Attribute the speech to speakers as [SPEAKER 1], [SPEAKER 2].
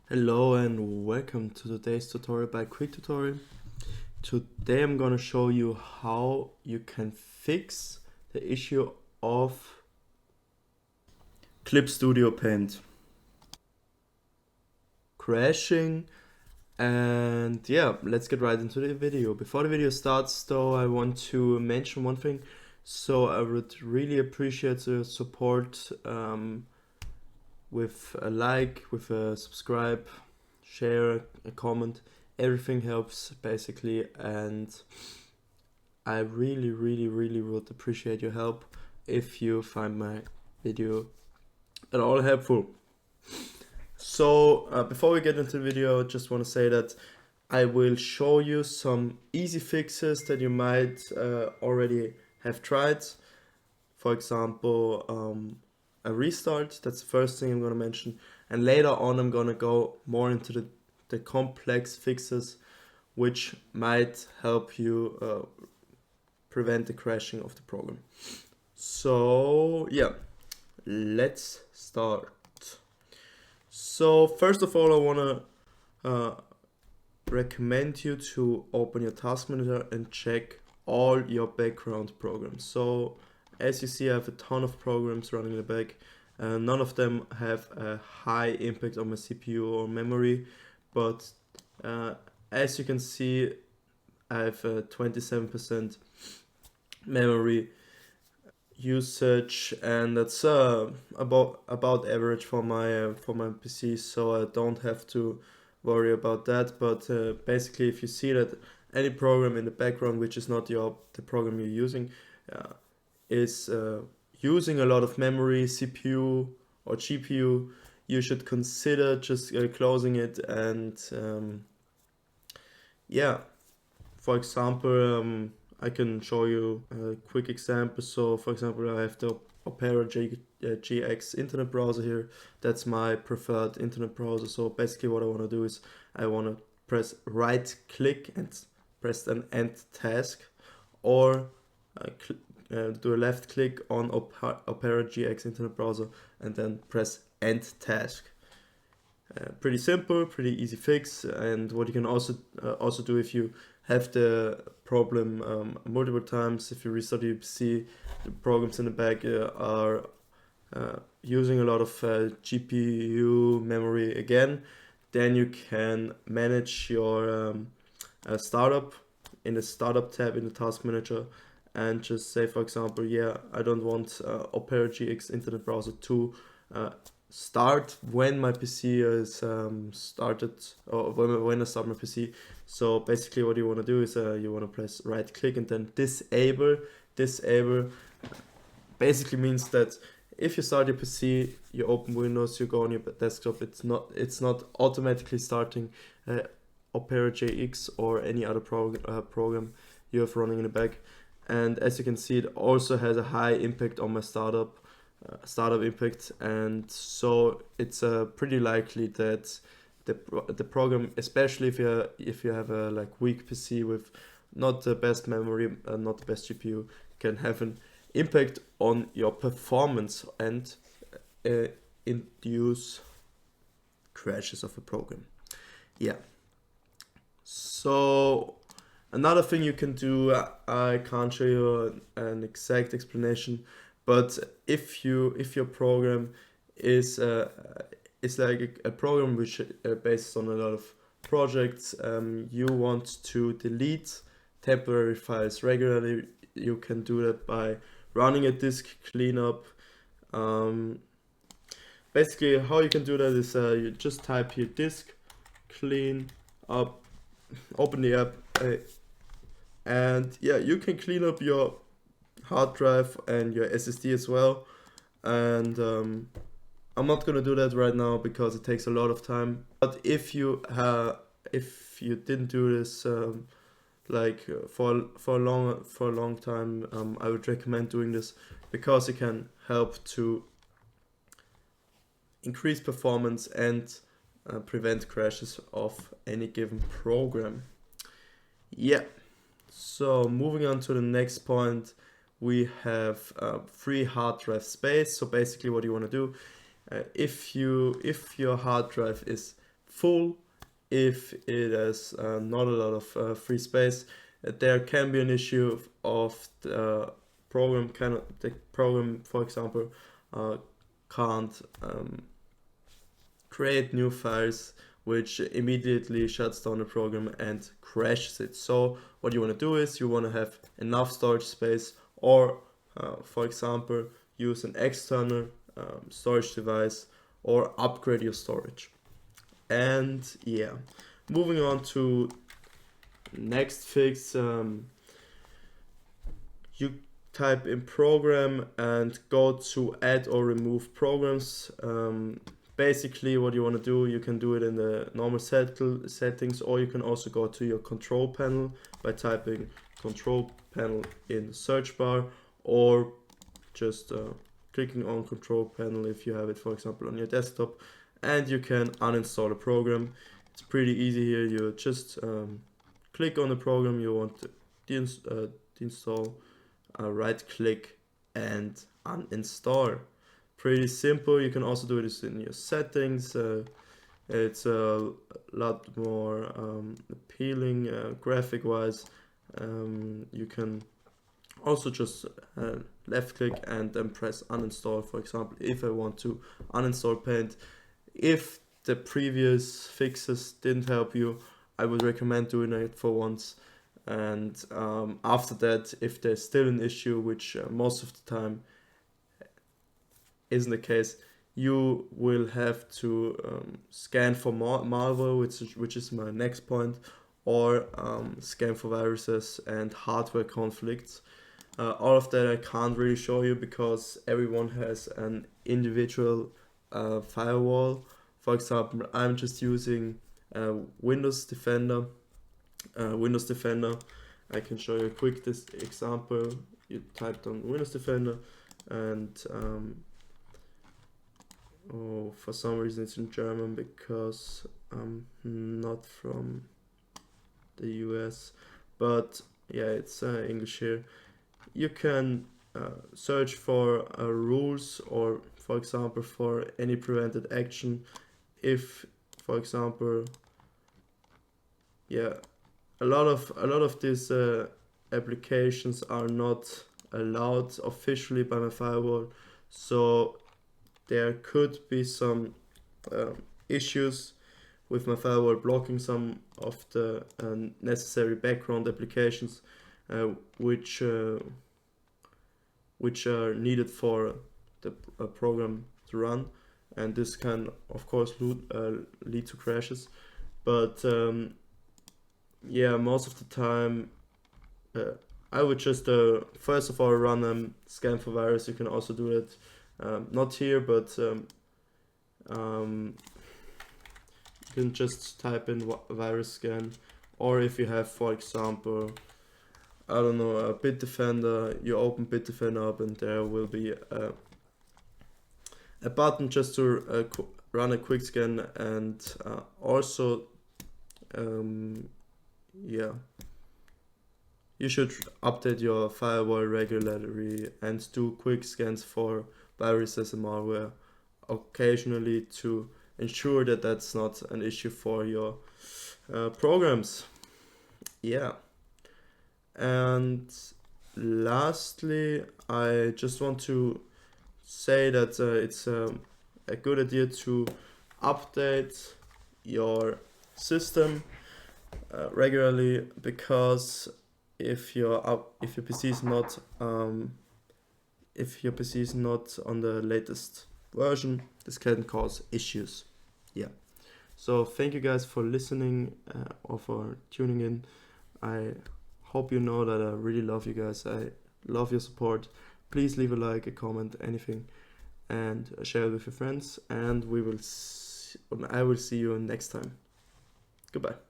[SPEAKER 1] Hello and welcome to today's tutorial by Quick Tutorial. Today I'm gonna show you how you can fix the issue of Clip Studio Paint crashing. And yeah, let's get right into the video. Before the video starts though, I want to mention one thing. So I would really appreciate the support with a like, with a subscribe, share, a comment. Everything helps basically, and I really would appreciate your help if you find my video at all helpful. So before we get into the video, I just want to say that I will show you some easy fixes that you might already have tried. For example, a restart. That's the first thing I'm going to mention, and later on I'm going to go more into the complex fixes which might help you prevent the crashing of the program. So yeah, let's start. So first of all, I want to recommend you to open your task manager and check all your background programs. So as you see, I have a ton of programs running in the back. None of them have a high impact on my CPU or memory, but as you can see, I have a 27% memory usage, and that's about average for my PC, so I don't have to worry about that. But basically, if you see that any program in the background which is not the program you're using is using a lot of memory, CPU or GPU, you should consider just closing it. And yeah, for example, I can show you a quick example. So for example, I have the Opera GX internet browser here. That's my preferred internet browser. So basically what I want to do is I want to press right click and press an end task, or do a left click on Opera GX internet browser and then press end task. Pretty simple, pretty easy fix. And what you can also do if you have the problem multiple times, if you restart your PC, the programs in the back are using a lot of GPU memory again, then you can manage your startup in the startup tab in the task manager, and just say, for example, yeah, I don't want Opera GX internet browser to start when my PC is started, or when I start my PC. So basically what you want to do is you want to press right click and then disable. Basically means that if you start your PC, you open Windows, you go on your desktop, it's not automatically starting Opera GX or any other program you have running in the back. And as you can see, it also has a high impact on my startup impact, and so it's pretty likely that the program, especially if you have a weak PC with not the best memory, not the best GPU, can have an impact on your performance and induce crashes of a program. Yeah. So another thing you can do, I can't show you an exact explanation, but if your program is like a program which based on a lot of projects, you want to delete temporary files regularly, you can do that by running a disk cleanup. Basically, how you can do that is you just type here disk clean up, open the app, and yeah, you can clean up your hard drive and your SSD as well. And I'm not gonna do that right now because it takes a lot of time. But if you didn't do this for a long time, I would recommend doing this because it can help to increase performance and prevent crashes of any given program. Yeah. So moving on to the next point, we have free hard drive space. So basically what you want to do, if your hard drive is full, if it has not a lot of free space. There can be an issue of the program for example can't create new files, which immediately shuts down the program and crashes it. So what you want to do is you want to have enough storage space, or for example use an external storage device, or upgrade your storage. And yeah, moving on to next fix, you type in program and go to add or remove programs. Basically what you want to do, you can do it in the normal settings, or you can also go to your control panel by typing control panel in the search bar, or just clicking on control panel if you have it, for example, on your desktop, and you can uninstall a program. It's pretty easy here. You just click on the program you want to deinstall, right click and uninstall. Pretty simple. You can also do this in your settings. It's a lot more appealing graphic wise. You can also just left click and then press uninstall. For example, if I want to uninstall Paint, if the previous fixes didn't help you, I would recommend doing it for once. And after that, if there's still an issue, which most of the time isn't the case, you will have to scan for malware, which is my next point, or scan for viruses and hardware conflicts. All of that I can't really show you because everyone has an individual firewall. For example, I'm just using Windows Defender. I can show you a quick example. You typed on Windows Defender, and for some reason it's in German because I'm not from the US, but yeah, it's English here. You can search for rules, or for example for any prevented action. If, for example, yeah, a lot of these applications are not allowed officially by my firewall, so there could be some issues with my firewall blocking some of the necessary background applications which are needed for the program to run, and this can of course lead to crashes. But yeah, most of the time I would just first of all run scan for virus. You can also do it not here, but you can just type in virus scan, or if you have, for example, I don't know, a Bitdefender, you open Bitdefender up and there will be a button just to run a quick scan. And also yeah, you should update your firewall regularly and do quick scans for viruses and malware occasionally to ensure that that's not an issue for your programs. Yeah. And lastly, I just want to say that it's a good idea to update your system regularly, because if your PC is not on the latest version, this can cause issues. Yeah. So thank you guys for listening or for tuning in. I hope you know that I really love you guys. I love your support. Please leave a like, a comment, anything, and share it with your friends. And I will see you next time. Goodbye.